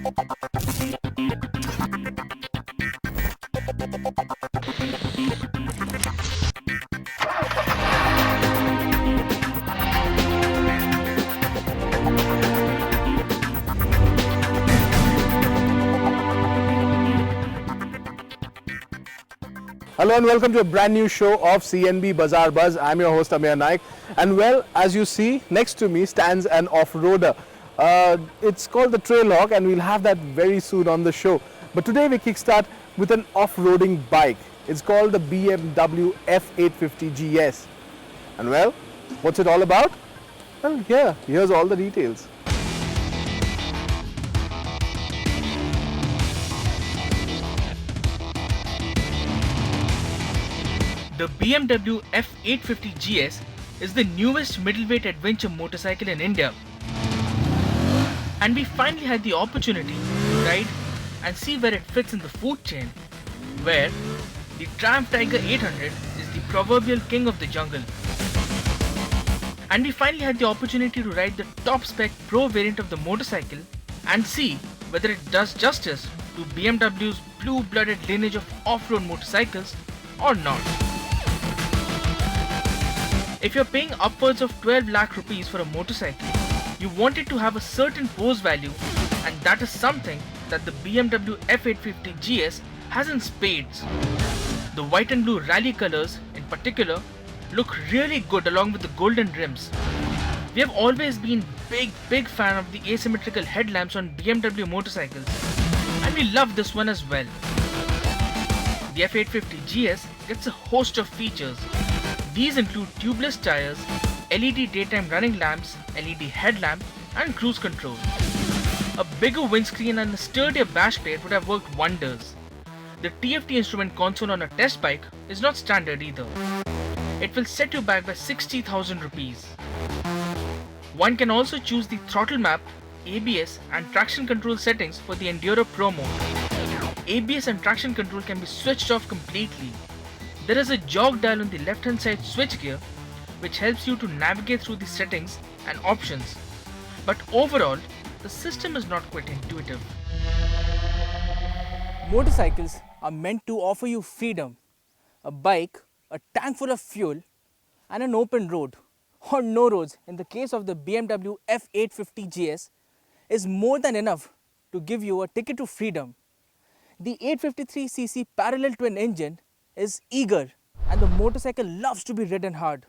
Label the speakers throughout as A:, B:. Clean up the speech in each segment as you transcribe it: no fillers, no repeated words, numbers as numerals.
A: Hello and welcome to a brand new show of CNB Bazaar Buzz. I'm your host Amir Naik, and well, as you see, next to me stands an off-roader. It's called the Trailhawk, and we'll have that very soon on the show. But today we kickstart with an off-roading bike. It's called the BMW F850 GS. And well, what's it all about? Well, here's all the details.
B: The BMW F850 GS is the newest middleweight adventure motorcycle in India. And we finally had the opportunity to ride and see where it fits in the food chain, where the Triumph Tiger 800 is the proverbial king of the jungle. And we finally had the opportunity to ride the top spec Pro variant of the motorcycle and see whether it does justice to BMW's blue-blooded lineage of off-road motorcycles or not. If you're paying upwards of 12 lakh rupees for a motorcycle, you want it to have a certain pose value, and that is something that the BMW F850 GS has in spades. The white and blue rally colors in particular look really good along with the golden rims. We have always been big fan of the asymmetrical headlamps on BMW motorcycles, and we love this one as well. The F850 GS gets a host of features. These include tubeless tires, LED daytime running lamps, LED headlamp, and cruise control. A bigger windscreen and a sturdier bash plate would have worked wonders. The TFT instrument console on a test bike is not standard either. It will set you back by 60,000 rupees. One can also choose the throttle map, ABS, and traction control settings for the Enduro Pro mode. ABS and traction control can be switched off completely. There is a jog dial on the left hand side switchgear which helps you to navigate through the settings and options. But overall, the system is not quite intuitive.
C: Motorcycles are meant to offer you freedom. A bike, a tank full of fuel, and an open road, or no roads in the case of the BMW F850 GS, is more than enough to give you a ticket to freedom. The 853cc parallel twin engine is eager, and the motorcycle loves to be ridden hard.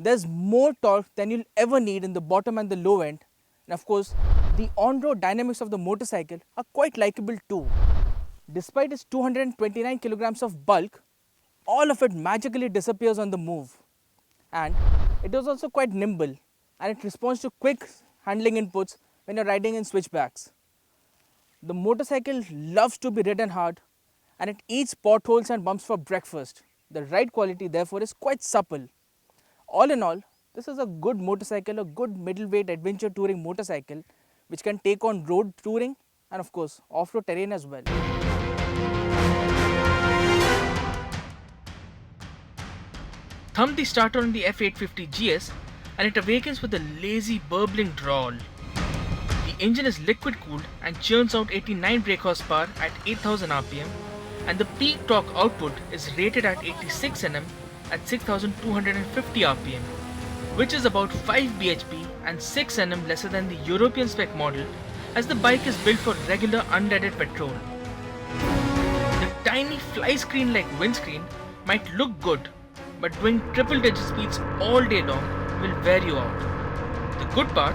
C: There's more torque than you'll ever need in the bottom and the low end, and of course, the on-road dynamics of the motorcycle are quite likable too. Despite its 229 kilograms of bulk, all of it magically disappears on the move. And it is also quite nimble, and it responds to quick handling inputs when you're riding in switchbacks. The motorcycle loves to be ridden hard, and it eats potholes and bumps for breakfast. The ride quality therefore is quite supple. All in all, this is a good motorcycle, a good middleweight adventure touring motorcycle which can take on road touring and of course off-road terrain as well.
B: Thumb the starter on the F850 GS and it awakens with a lazy burbling drawl. The engine is liquid cooled and churns out 89 brake horsepower at 8000 rpm, and the peak torque output is rated at 86 Nm at 6250 rpm, which is about 5 bhp and 6 Nm lesser than the European spec model, as the bike is built for regular unleaded petrol. The tiny fly screen like windscreen might look good, but doing triple digit speeds all day long will wear you out. The good part,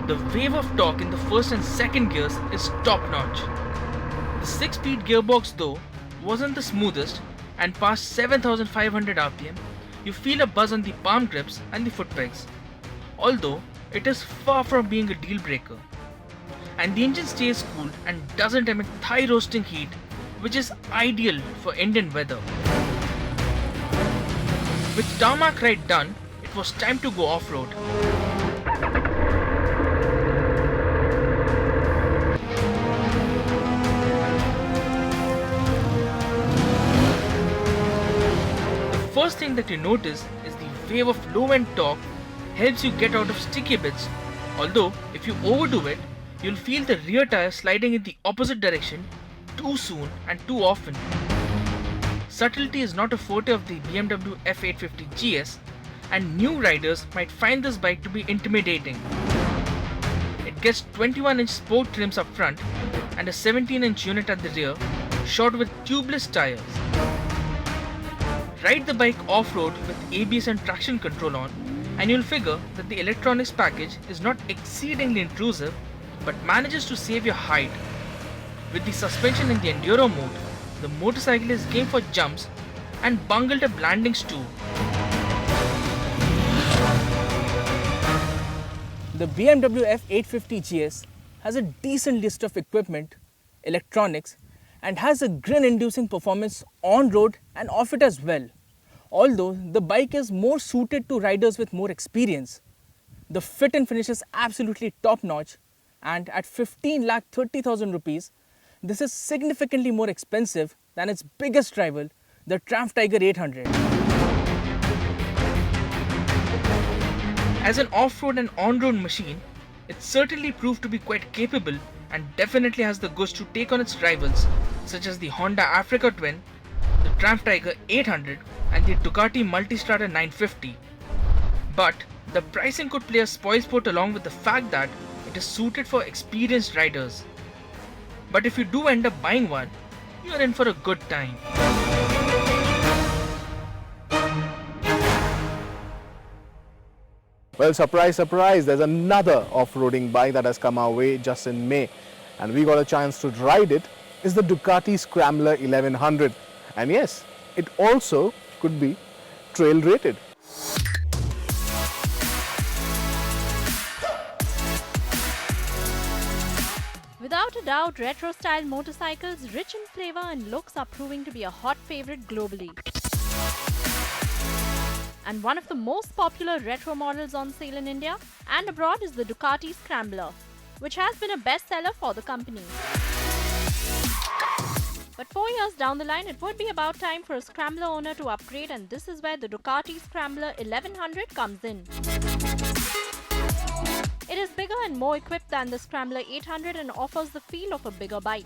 B: the wave of torque in the first and second gears is top notch. The 6-speed gearbox though wasn't the smoothest, and past 7500 rpm you feel a buzz on the palm grips and the foot pegs, although it is far from being a deal breaker. And the engine stays cool and doesn't emit thigh roasting heat, which is ideal for Indian weather. With tarmac ride done, it was time to go off-road. The first thing that you notice is the wave of low-end torque helps you get out of sticky bits, although if you overdo it, you'll feel the rear tire sliding in the opposite direction too soon and too often. Subtlety is not a forte of the BMW F850 GS, and new riders might find this bike to be intimidating. It gets 21-inch sport trims up front and a 17-inch unit at the rear, shod with tubeless tires. Ride the bike off-road with ABS and traction control on, and you'll figure that the electronics package is not exceedingly intrusive but manages to save your height. With the suspension in the Enduro mode, the motorcycle is game for jumps and bungled up landings too.
C: The BMW F850 GS has a decent list of equipment, electronics, and has a grin-inducing performance on-road and off it as well. Although the bike is more suited to riders with more experience. The fit and finish is absolutely top-notch, and at 15,30,000 rupees, this is significantly more expensive than its biggest rival, the Triumph Tiger 800.
B: As an off-road and on-road machine, it certainly proved to be quite capable and definitely has the goods to take on its rivals such as the Honda Africa Twin, the Triumph Tiger 800 and the Ducati Multistrada 950. But the pricing could play a spoilsport along with the fact that it is suited for experienced riders. But if you do end up buying one, you are in for a good time.
A: Well, surprise, surprise, there's another off-roading bike that has come our way just in May, and we got a chance to ride it. Is the Ducati Scrambler 1100, and yes, it also could be trail rated.
D: Without a doubt, retro-style motorcycles rich in flavor and looks are proving to be a hot favorite globally. And one of the most popular retro models on sale in India and abroad is the Ducati Scrambler, which has been a bestseller for the company. But 4 years down the line, it would be about time for a Scrambler owner to upgrade, and this is where the Ducati Scrambler 1100 comes in. It is bigger and more equipped than the Scrambler 800 and offers the feel of a bigger bike.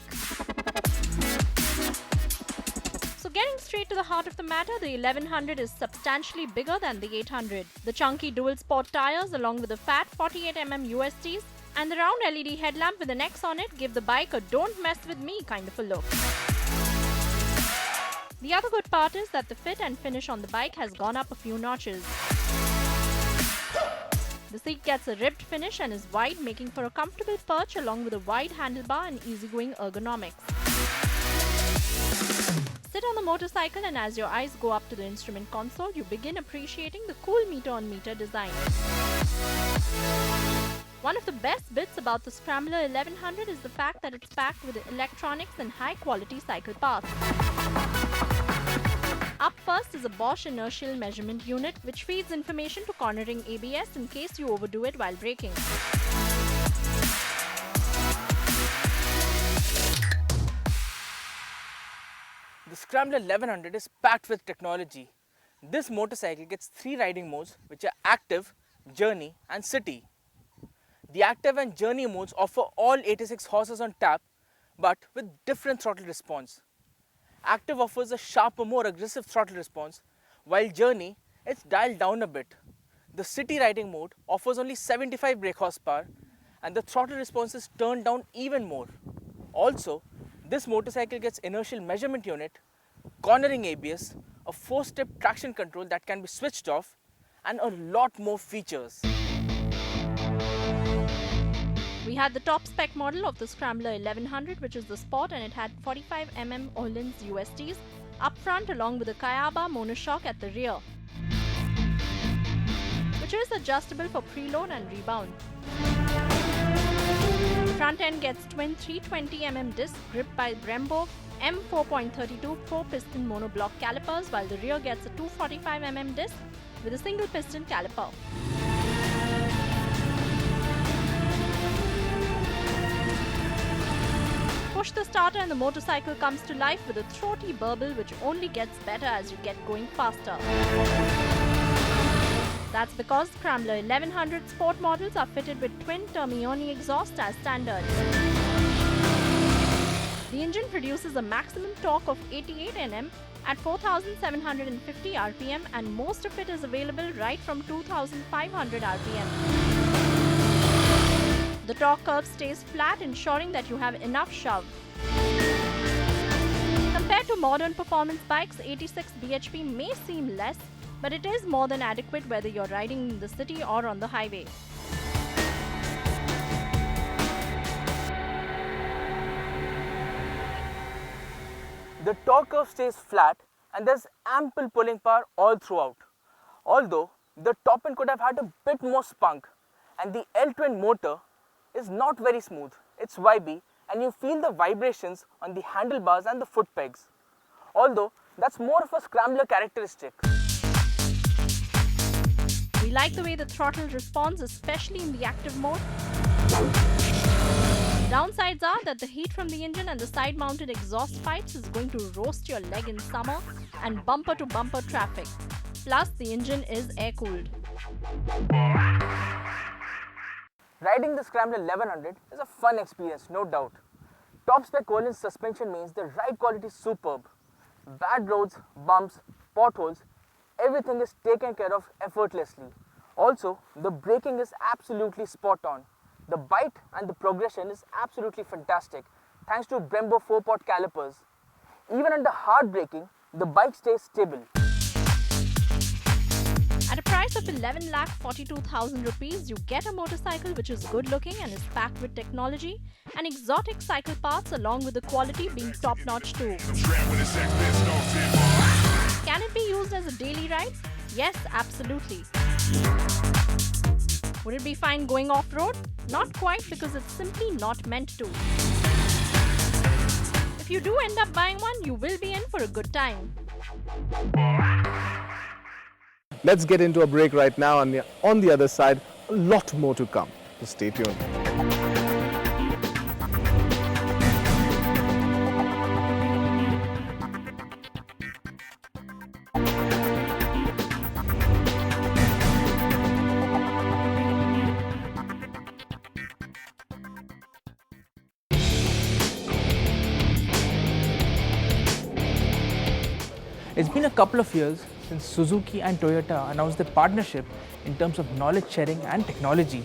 D: So getting straight to the heart of the matter, the 1100 is substantially bigger than the 800. The chunky dual sport tires along with the fat 48mm USTs and the round LED headlamp with an X on it give the bike a don't mess with me kind of a look. The other good part is that the fit and finish on the bike has gone up a few notches. The seat gets a ribbed finish and is wide, making for a comfortable perch along with a wide handlebar and easygoing ergonomics. Sit on the motorcycle and as your eyes go up to the instrument console, you begin appreciating the cool meter-on-meter design. One of the best bits about the Scrambler 1100 is the fact that it's packed with electronics and high-quality cycle parts. Up first is a Bosch inertial measurement unit which feeds information to cornering ABS in case you overdo it while braking.
C: The Scrambler 1100 is packed with technology. This motorcycle gets 3 riding modes which are Active, Journey and City. The Active and Journey modes offer all 86 horses on tap but with different throttle response. Active offers a sharper, more aggressive throttle response, while Journey is dialed down a bit. The City riding mode offers only 75 brake horsepower and the throttle response is turned down even more. Also, this motorcycle gets inertial measurement unit, cornering ABS, a 4-step traction control that can be switched off, and a lot more features.
D: We had the top spec model of the Scrambler 1100, which is the Sport, and it had 45mm Öhlins USTs up front along with a Kayaba monoshock at the rear, which is adjustable for preload and rebound. The front end gets twin 320mm disc gripped by Brembo M4.32 4-piston monoblock calipers, while the rear gets a 245mm disc with a single piston caliper. Push the starter and the motorcycle comes to life with a throaty burble which only gets better as you get going faster. That's because Scrambler 1100 Sport models are fitted with twin Termioni exhaust as standard. The engine produces a maximum torque of 88 Nm at 4,750 rpm, and most of it is available right from 2,500 rpm. The torque curve stays flat, ensuring that you have enough shove. Compared to modern performance bikes, 86 bhp may seem less, but it is more than adequate whether you're riding in the city or on the highway.
C: The torque curve stays flat and there's ample pulling power all throughout. Although the top end could have had a bit more spunk, and the L-twin motor is not very smooth. It's vibey and you feel the vibrations on the handlebars and the foot pegs. Although that's more of a Scrambler characteristic.
D: We like the way the throttle responds, especially in the active mode. Downsides are that the heat from the engine and the side-mounted exhaust pipes is going to roast your leg in summer and bumper-to-bumper traffic. Plus, the engine is air-cooled.
C: Riding the Scrambler 1100 is a fun experience, no doubt. Top-spec Collins suspension means the ride quality is superb. Bad roads, bumps, potholes, everything is taken care of effortlessly. Also, the braking is absolutely spot on. The bite and the progression is absolutely fantastic thanks to Brembo 4-pot calipers. Even under hard braking, the bike stays stable.
D: At a price of 11,42,000 rupees, you get a motorcycle which is good looking and is packed with technology and exotic cycle parts, along with the quality being top notch too. Can it be used as a daily ride? Yes, absolutely. Would it be fine going off-road? Not quite, because it's simply not meant to. If you do end up buying one, you will be in for a good time.
A: Let's get into a break right now, and on the other side, a lot more to come. So stay tuned.
C: It's been a couple of years since Suzuki and Toyota announced their partnership in terms of knowledge sharing and technology.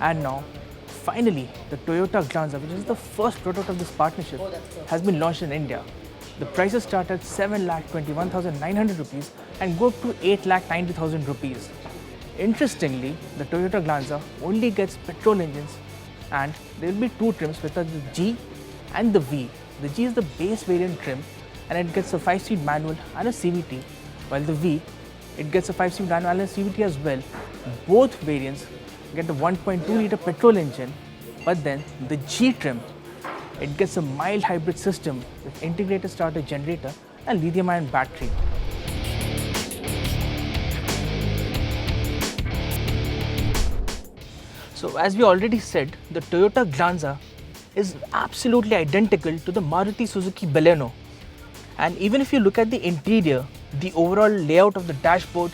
C: And now, finally, the Toyota Glanza, which is the first prototype of this partnership, has been launched in India. The prices start at 7,21,900 rupees and go up to 8,90,000 rupees. Interestingly, the Toyota Glanza only gets petrol engines, and there will be two trims with the G and the V. The G is the base variant trim, and it gets a 5-speed manual and a CVT, while the V, it gets a 5-speed manual and a CVT as well. Both variants get a 1.2-litre petrol engine, but then the G trim, it gets a mild hybrid system with integrated starter generator and lithium-ion battery. So as we already said, the Toyota Glanza is absolutely identical to the Maruti Suzuki Baleno. And even if you look at the interior, the overall layout of the dashboard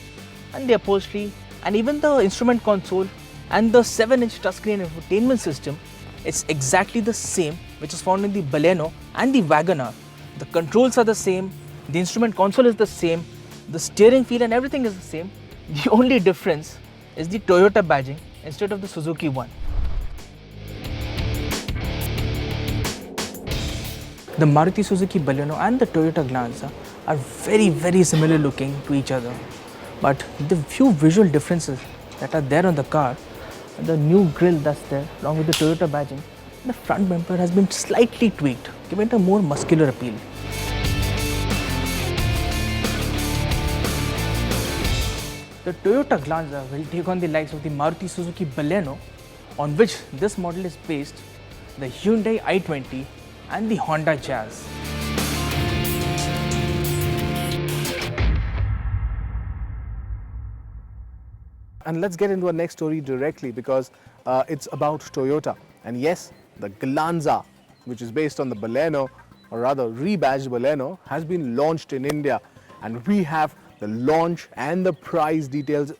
C: and the upholstery and even the instrument console and the 7-inch touchscreen infotainment system, it's exactly the same which is found in the Baleno and the WagonR. The controls are the same, the instrument console is the same, the steering wheel and everything is the same. The only difference is the Toyota badging instead of the Suzuki one. The Maruti Suzuki Baleno and the Toyota Glanza are very similar looking to each other, but the few visual differences that are there on the car, the new grille that's there along with the Toyota badging, the front bumper has been slightly tweaked, giving it a more muscular appeal. The Toyota Glanza will take on the likes of the Maruti Suzuki Baleno, on which this model is based, the Hyundai i20 and the Honda Jazz.
A: And let's get into our next story directly, because it's about Toyota. And yes, the Glanza, which is based on the Baleno, or rather rebadged Baleno, has been launched in India. And we have the launch and the price details,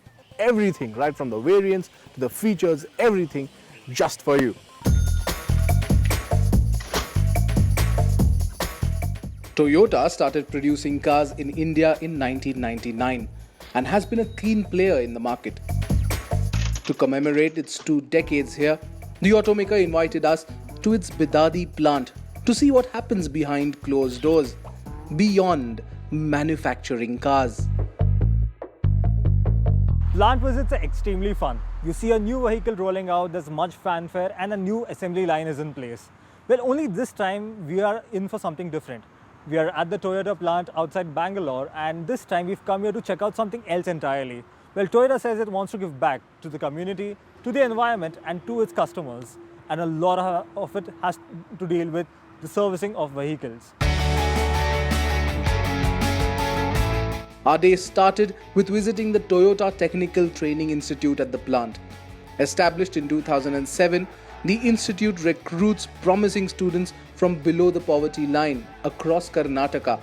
A: everything, right from the variants to the features, everything just for you. Toyota started producing cars in India in 1999 and has been a keen player in the market. To commemorate its 2 decades here, the automaker invited us to its Bidadi plant to see what happens behind closed doors, beyond manufacturing cars.
E: Plant visits are extremely fun. You see a new vehicle rolling out, there's much fanfare and a new assembly line is in place. Well, only this time we are in for something different. We are at the Toyota plant outside Bangalore, and this time we've come here to check out something else entirely. Well, Toyota says it wants to give back to the community, to the environment and to its customers. And a lot of it has to deal with the servicing of vehicles.
A: Our day started with visiting the Toyota Technical Training Institute at the plant. Established in 2007, the institute recruits promising students from below the poverty line across Karnataka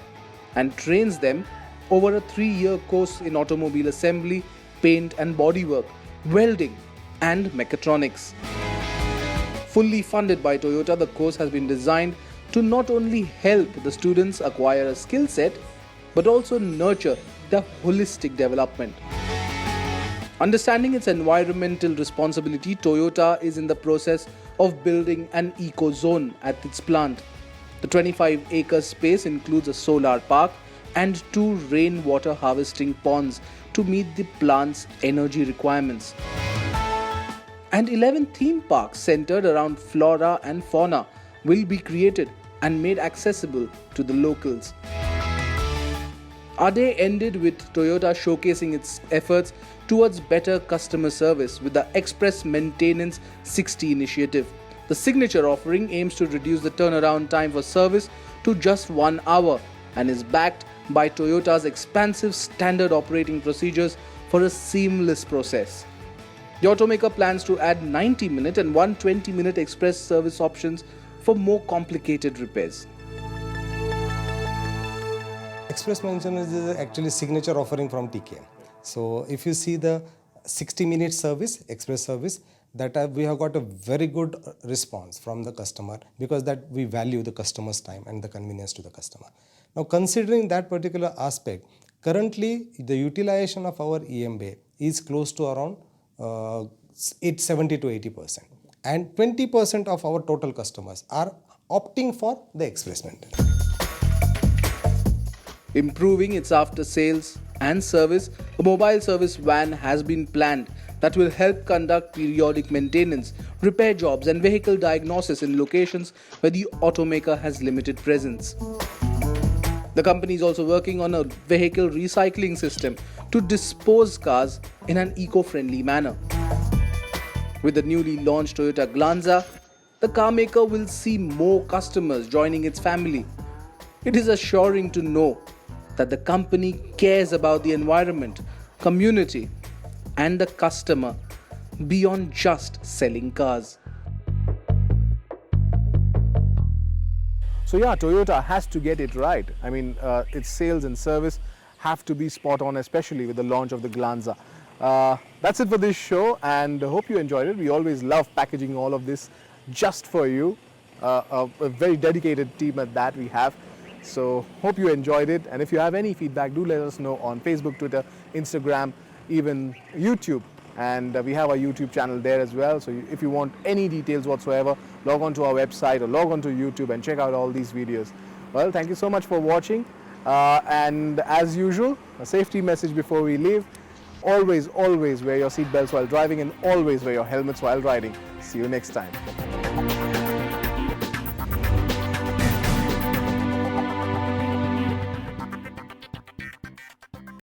A: and trains them over a 3-year course in automobile assembly, paint and bodywork, welding and mechatronics. Fully funded by Toyota, the course has been designed to not only help the students acquire a skill set, but also nurture their holistic development. Understanding its environmental responsibility, Toyota is in the process of building an eco-zone at its plant. The 25-acre space includes a solar park and 2 rainwater harvesting ponds to meet the plant's energy requirements. And 11 theme parks centered around flora and fauna will be created and made accessible to the locals. Our day ended with Toyota showcasing its efforts towards better customer service with the Express Maintenance 60 initiative. The signature offering aims to reduce the turnaround time for service to just 1 hour and is backed by Toyota's expansive standard operating procedures for a seamless process. The automaker plans to add 90-minute and 120-minute express service options for more complicated repairs.
F: Express maintenance is actually signature offering from TKM. So if you see the 60-minute service, express service, that we have got a very good response from the customer, because that we value the customer's time and the convenience to the customer. Now, considering that particular aspect, currently the utilization of our EMB is close to around 70 to 80%, and 20% of our total customers are opting for the express maintenance.
A: Improving its after-sales and service, a mobile service van has been planned that will help conduct periodic maintenance, repair jobs and vehicle diagnosis in locations where the automaker has limited presence. The company is also working on a vehicle recycling system to dispose cars in an eco-friendly manner. With the newly launched Toyota Glanza, the car maker will see more customers joining its family. It is assuring to know that the company cares about the environment, community, and the customer beyond just selling cars. So yeah, Toyota has to get it right. I mean, its sales and service have to be spot on, especially with the launch of the Glanza. That's it for this show, and I hope you enjoyed it. We always love packaging all of this just for you. A very dedicated team at that we have. So hope you enjoyed it, and if you have any feedback, do let us know on Facebook, Twitter, Instagram, even YouTube, and we have our YouTube channel there as well. So if you want any details whatsoever, log on to our website or log on to YouTube and check out all these videos. Well, thank you so much for watching, and as usual, a safety message before we leave: always wear your seatbelts while driving, and always wear your helmets while riding. See you next time.